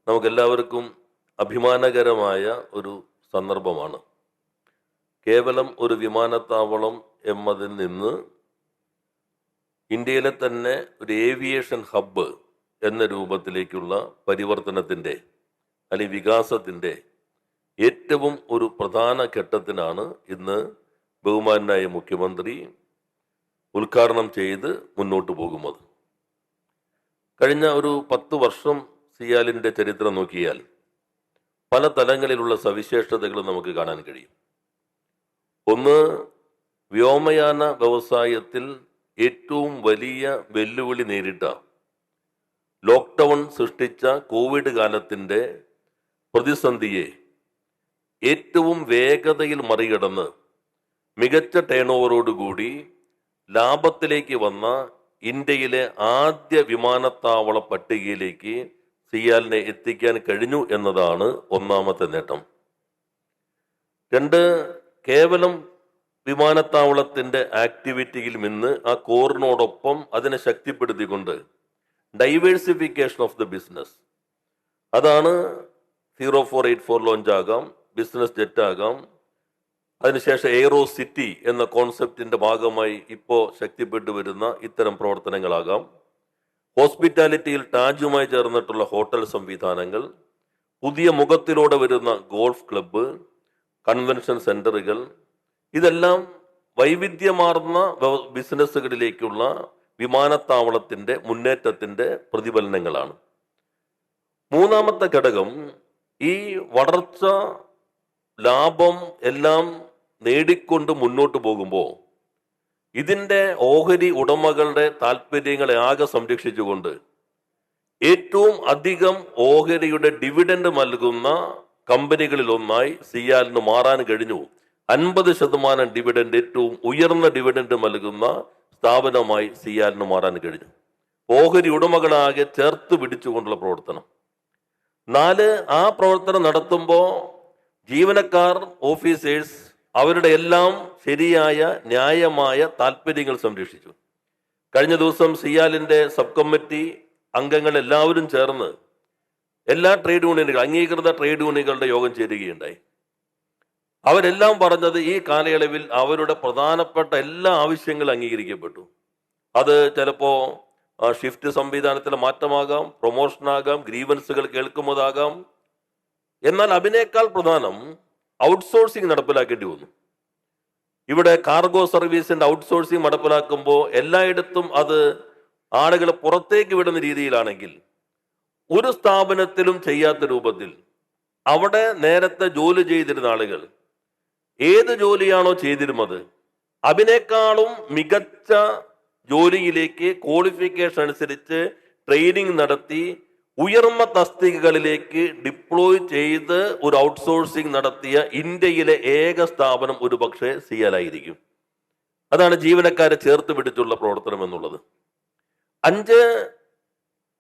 നമുക്കെല്ലാവർക്കും അഭിമാനകരമായ ഒരു സന്ദർഭമാണ്. കേവലം ഒരു വിമാനത്താവളം എന്നതിൽ നിന്ന് ഇന്ത്യയിലെ തന്നെ ഒരു ഏവിയേഷൻ ഹബ്ബ് എന്ന രൂപത്തിലേക്കുള്ള പരിവർത്തനത്തിൻ്റെ അല്ലെങ്കിൽ വികാസത്തിൻ്റെ ഏറ്റവും ഒരു പ്രധാന ഘട്ടത്തിനാണ് ഇന്ന് ബഹുമാനായ മുഖ്യമന്ത്രി ഉദ്ഘാടനം ചെയ്ത് മുന്നോട്ട് പോകുന്നത്. കഴിഞ്ഞ ഒരു 10 വർഷം സിയാലിൻ്റെ ചരിത്രം നോക്കിയാൽ പല തലങ്ങളിലുള്ള സവിശേഷതകൾ നമുക്ക് കാണാൻ കഴിയും. ഒന്ന്, വ്യോമയാന വ്യവസായത്തിൽ ഏറ്റവും വലിയ വെല്ലുവിളി നേരിട്ട ലോക്ക്ഡൗൺ സൃഷ്ടിച്ച കോവിഡ് കാലത്തിൻ്റെ പ്രതിസന്ധിയെ ഏറ്റവും വേഗതയിൽ മറികടന്ന് മികച്ച ടേൺ ഓവറോടുകൂടി ലാഭത്തിലേക്ക് വന്ന ഇന്ത്യയിലെ ആദ്യ വിമാനത്താവള പട്ടികയിലേക്ക് സിയാലിനെ എത്തിക്കാൻ കഴിഞ്ഞു എന്നതാണ് ഒന്നാമത്തെ നേട്ടം. 2, കേവലം വിമാനത്താവളത്തിൻ്റെ ആക്ടിവിറ്റിയിൽ നിന്ന് ആ കോറിനോടൊപ്പം അതിനെ ശക്തിപ്പെടുത്തിക്കൊണ്ട് ഡൈവേഴ്സിഫിക്കേഷൻ ഓഫ് ദ ബിസിനസ്, അതാണ് 0484 ലോഞ്ച് ആകാം, ബിസിനസ് ജെറ്റ് ആകാം, അതിനുശേഷം എയ്റോ സിറ്റി എന്ന കോൺസെപ്റ്റിൻ്റെ ഭാഗമായി ഇപ്പോൾ ശക്തിപ്പെട്ടു വരുന്ന ഇത്തരം പ്രവർത്തനങ്ങളാകാം, ഹോസ്പിറ്റാലിറ്റിയിൽ ടാജുമായി ചേർന്നിട്ടുള്ള ഹോട്ടൽ സംവിധാനങ്ങൾ, പുതിയ മുഖത്തിലൂടെ വരുന്ന ഗോൾഫ് ക്ലബ്ബ്, കൺവെൻഷൻ സെൻ്ററുകൾ, ഇതെല്ലാം വൈവിധ്യമാർന്ന ബിസിനസ്സുകളിലേക്കുള്ള വിമാനത്താവളത്തിൻ്റെ മുന്നേറ്റത്തിൻ്റെ പ്രതിഫലനങ്ങളാണ്. മൂന്നാമത്തെ ഘടകം, ഈ വളർച്ച ലാഭം എല്ലാം നേടിക്കൊണ്ട് മുന്നോട്ട് പോകുമ്പോൾ ഇതിൻ്റെ ഓഹരി ഉടമകളുടെ താല്പര്യങ്ങളെ ആകെ സംരക്ഷിച്ചുകൊണ്ട് ഏറ്റവും അധികം ഓഹരിയുടെ ഡിവിഡൻഡ് നൽകുന്ന കമ്പനികളിൽ ഒന്നായി സിയാലിന് മാറാൻ കഴിഞ്ഞു. 50% ഡിവിഡൻഡ്, ഏറ്റവും ഉയർന്ന ഡിവിഡൻഡ് നൽകുന്ന സ്ഥാപനമായി സിയാലിന് മാറാൻ കഴിഞ്ഞു. ഓഹരി ഉടമകളാകെ ചേർത്ത് പിടിച്ചുകൊണ്ടുള്ള പ്രവർത്തനം. 4, ആ പ്രവർത്തനം നടത്തുമ്പോൾ ജീവനക്കാർ, ഓഫീസേഴ്സ് അവരുടെ എല്ലാം ശരിയായ ന്യായമായ താല്പര്യങ്ങൾ സംരക്ഷിച്ചു. കഴിഞ്ഞ ദിവസം സിയാലിൻ്റെ സബ് കമ്മിറ്റി അംഗങ്ങൾ എല്ലാവരും ചേർന്ന് എല്ലാ ട്രേഡ് യൂണിയനുകൾ, അംഗീകൃത ട്രേഡ് യൂണിയനുകളുടെ യോഗം ചേരുകയുണ്ടായി. അവരെല്ലാം പറഞ്ഞത് ഈ കാലയളവിൽ അവരുടെ പ്രധാനപ്പെട്ട എല്ലാ ആവശ്യങ്ങളും അംഗീകരിക്കപ്പെട്ടു. അത് ചിലപ്പോൾ ഷിഫ്റ്റ് സംവിധാനത്തിലെ മാറ്റമാകാം, പ്രൊമോഷനാകാം, ഗ്രീവൻസുകൾ കേൾക്കുന്നതാകാം. എന്നാൽ അതിനേക്കാൾ പ്രധാനം ഔട്ട്സോഴ്സിംഗ് നടപ്പിലാക്കേണ്ടി വന്നു. ഇവിടെ കാർഗോ സർവീസിന്റെ ഔട്ട്സോഴ്സിംഗ് നടപ്പിലാക്കുമ്പോൾ എല്ലായിടത്തും അത് ആളുകളെ പുറത്തേക്ക് വിടുന്ന രീതിയിലാണെങ്കിൽ ഒരു സ്ഥാപനത്തിലും ചെയ്യാത്ത രൂപത്തിൽ അവിടെ നേരത്തെ ജോലി ചെയ്തിരുന്ന ആളുകൾ ഏത് ജോലിയാണോ ചെയ്തിരുന്നത് അതിനേക്കാളും മികച്ച ജോലിയിലേക്ക് ക്വാളിഫിക്കേഷൻ അനുസരിച്ച് ട്രെയിനിങ് നടത്തി ഉയർന്ന തസ്തികകളിലേക്ക് ഡിപ്ലോയ് ചെയ്ത് ഒരു ഔട്ട്സോഴ്സിംഗ് നടത്തിയ ഇന്ത്യയിലെ ഏക സ്ഥാപനം ഒരുപക്ഷെ സിയാലായിരിക്കും. അതാണ് ജീവനക്കാരെ ചേർത്ത് പിടിച്ചുള്ള പ്രവർത്തനം എന്നുള്ളത്. 5,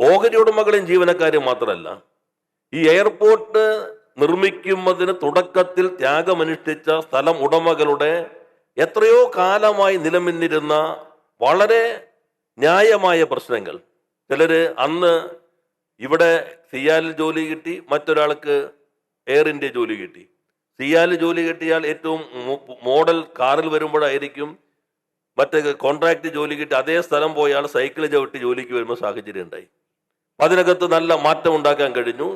ഓഹരി ഉടമകളെയും ജീവനക്കാരെയും മാത്രമല്ല, ഈ എയർപോർട്ട് നിർമ്മിക്കുന്നതിന് തുടക്കത്തിൽ ത്യാഗമനുഷ്ഠിച്ച സ്ഥലം ഉടമകളുടെ എത്രയോ കാലമായി നിലനിന്നിരുന്ന വളരെ ന്യായമായ പ്രശ്നങ്ങൾ. ചിലര് അന്ന് ഇവിടെ സിയാലിൽ ജോലി കിട്ടി, മറ്റൊരാൾക്ക് എയർ ഇന്ത്യ ജോലി കിട്ടി. സിയാലിൽ ജോലി കിട്ടിയാൽ ഏറ്റവും മോഡൽ കാറിൽ വരുമ്പോഴായിരിക്കും മറ്റേ കോൺട്രാക്ട് ജോലി കിട്ടി അതേ സ്ഥലം പോയാൽ സൈക്കിൾ ചവിട്ടി ജോലിക്ക് വരുമ്പോൾ സാഹചര്യം ഉണ്ടായി. അതിനകത്ത് നല്ല മാറ്റം ഉണ്ടാക്കാൻ കഴിഞ്ഞു.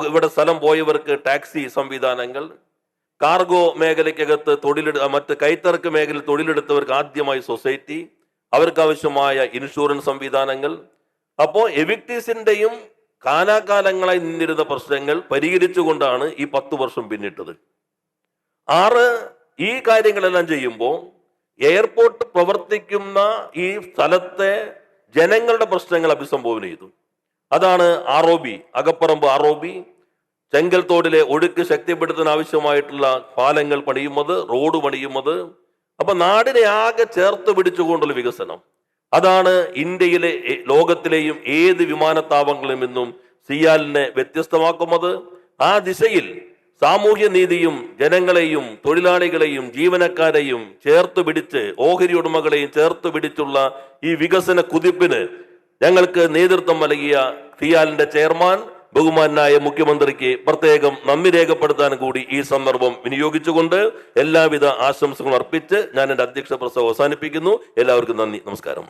ഇവിടെ സ്ഥലം പോയവർക്ക് ടാക്സി സംവിധാനങ്ങൾ, കാർഗോ മേഖലയ്ക്കകത്ത് മറ്റ് കൈത്തറക്ക് മേഖലയിൽ തൊഴിലെടുത്തവർക്ക് ആദ്യമായി സൊസൈറ്റി, അവർക്ക് ആവശ്യമായ ഇൻഷുറൻസ് സംവിധാനങ്ങൾ. അപ്പോൾ എവിക്ടീസിന്റെയും കാലാകാലങ്ങളായി നിന്നിരുന്ന പ്രശ്നങ്ങൾ പരിഹരിച്ചുകൊണ്ടാണ് ഈ 10 വർഷം പിന്നിട്ടത്. 6, ഈ കാര്യങ്ങളെല്ലാം ചെയ്യുമ്പോൾ എയർപോർട്ട് പ്രവർത്തിക്കുന്ന ഈ സ്ഥലത്തെ ജനങ്ങളുടെ പ്രശ്നങ്ങൾ അഭിസംബോധന ചെയ്തു. അതാണ് ROB, അകപ്പറമ്പ് ROB, ചെങ്കൽ തോടിലെ ഒഴുക്ക് ശക്തിപ്പെടുത്താൻ ആവശ്യമായിട്ടുള്ള പാലങ്ങൾ പണിയുന്നത്, റോഡ് പണിയുന്നത്. അപ്പൊ നാടിനെ ആകെ ചേർത്ത് പിടിച്ചുകൊണ്ടുള്ള വികസനം, അതാണ് ഇന്ത്യയിലെ ലോകത്തിലെയും ഏത് വിമാനത്താവളങ്ങളിൽ നിന്നും സിയാലിനെ വ്യത്യസ്തമാക്കുന്നത്. ആ ദിശയിൽ സാമൂഹ്യ നീതിയും ജനങ്ങളെയും തൊഴിലാളികളെയും ജീവനക്കാരെയും ചേർത്ത് പിടിച്ച് ഓഹരി ഉടമകളെയും ചേർത്ത് പിടിച്ചുള്ള ഈ വികസന കുതിപ്പിന് ഞങ്ങൾക്ക് നേതൃത്വം നൽകിയ സിയാലിന്റെ ചെയർമാൻ ബഹുമാനായ മുഖ്യമന്ത്രിക്ക് പ്രത്യേകം നന്ദി രേഖപ്പെടുത്താൻ കൂടി ഈ സന്ദർഭം വിനിയോഗിച്ചുകൊണ്ട് എല്ലാവിധ ആശംസകളും അർപ്പിച്ച് ഞാൻ എൻ്റെ അധ്യക്ഷ പ്രസംഗം അവസാനിപ്പിക്കുന്നു. എല്ലാവർക്കും നന്ദി, നമസ്കാരം.